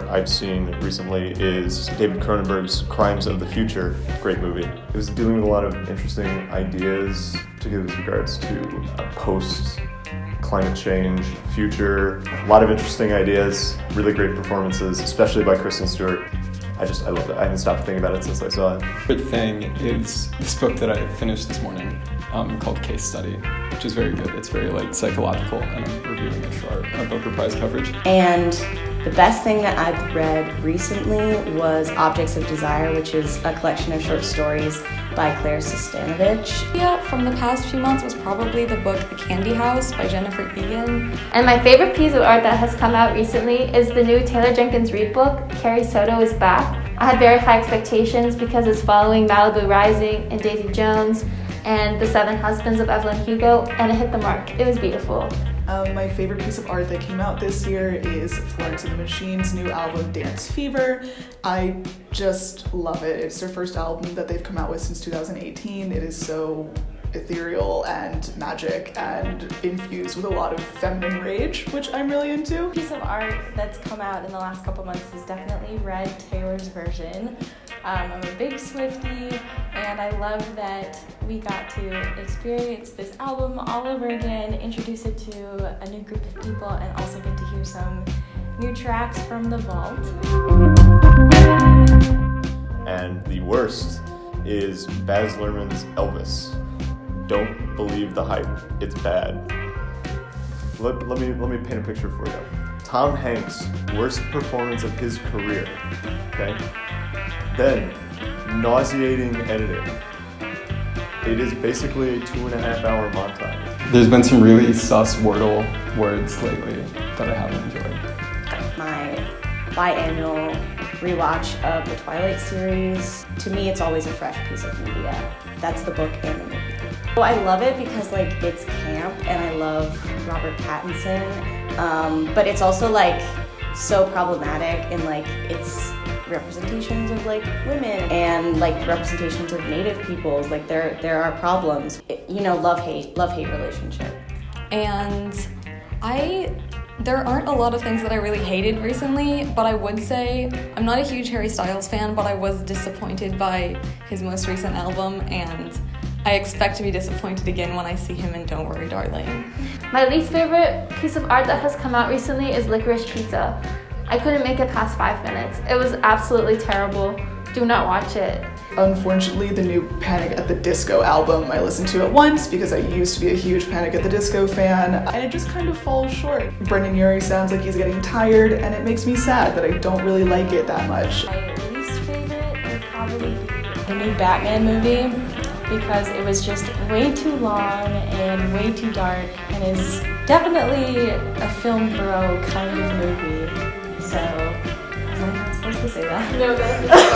I've seen recently is David Cronenberg's Crimes of the Future. Great movie. It was dealing with a lot of interesting ideas, particularly with regards to post-climate change, future. A lot of interesting ideas, really great performances, especially by Kristen Stewart. I loved it. I haven't stopped thinking about it since I saw it. Favorite thing is this book that I finished this morning called Case Study, which is very good. It's very psychological, and I'm reviewing it for our Booker Prize coverage. And the best thing that I've read recently was Objects of Desire, which is a collection of short stories by Claire Sestanovich. Yeah, from the past few months was probably the book The Candy House by Jennifer Egan. And my favorite piece of art that has come out recently is the new Taylor Jenkins Reid book, Carrie Soto is Back. I had very high expectations because it's following Malibu Rising and Daisy Jones and The Seven Husbands of Evelyn Hugo, and it hit the mark. It was beautiful. My favorite piece of art that came out this year is Florence and the Machine's new album, Dance Fever. I just love it. It's their first album that they've come out with since 2018. It is so ethereal and magic and infused with a lot of feminine rage, which I'm really into. Piece of art that's come out in the last couple months is definitely Red Taylor's version. I'm a big Swiftie, and I love that we got to experience this album all over again, introduce it to a new group of people, and also get to hear some new tracks from the vault. And the worst is Baz Luhrmann's Elvis. Don't believe the hype. It's bad. Let me paint a picture for you. Tom Hanks, worst performance of his career. Okay? Then, nauseating editing. It is basically a 2.5 hour montage. There's been some really sus Wordle words lately that I haven't enjoyed. My biannual rewatch of the Twilight series. To me, it's always a fresh piece of media. That's the book and the movie. Well, I love it because it's camp and I love Robert Pattinson, but it's also so problematic in its representations of women and representations of Native peoples. There are problems. Love-hate relationship. And there aren't a lot of things that I really hated recently, but I would say I'm not a huge Harry Styles fan, but I was disappointed by his most recent album, and I expect to be disappointed again when I see him in Don't Worry Darling. My least favorite piece of art that has come out recently is Licorice Pizza. I couldn't make it past 5 minutes. It was absolutely terrible. Do not watch it. Unfortunately, the new Panic at the Disco album, I listened to it once because I used to be a huge Panic at the Disco fan, and it just kind of falls short. Brendan Urie sounds like he's getting tired, and it makes me sad that I don't really like it that much. My least favorite would probably be the new Batman movie, because it was just way too long and way too dark, and is definitely a film bro kind of movie. So, am I not supposed to say that? No, that's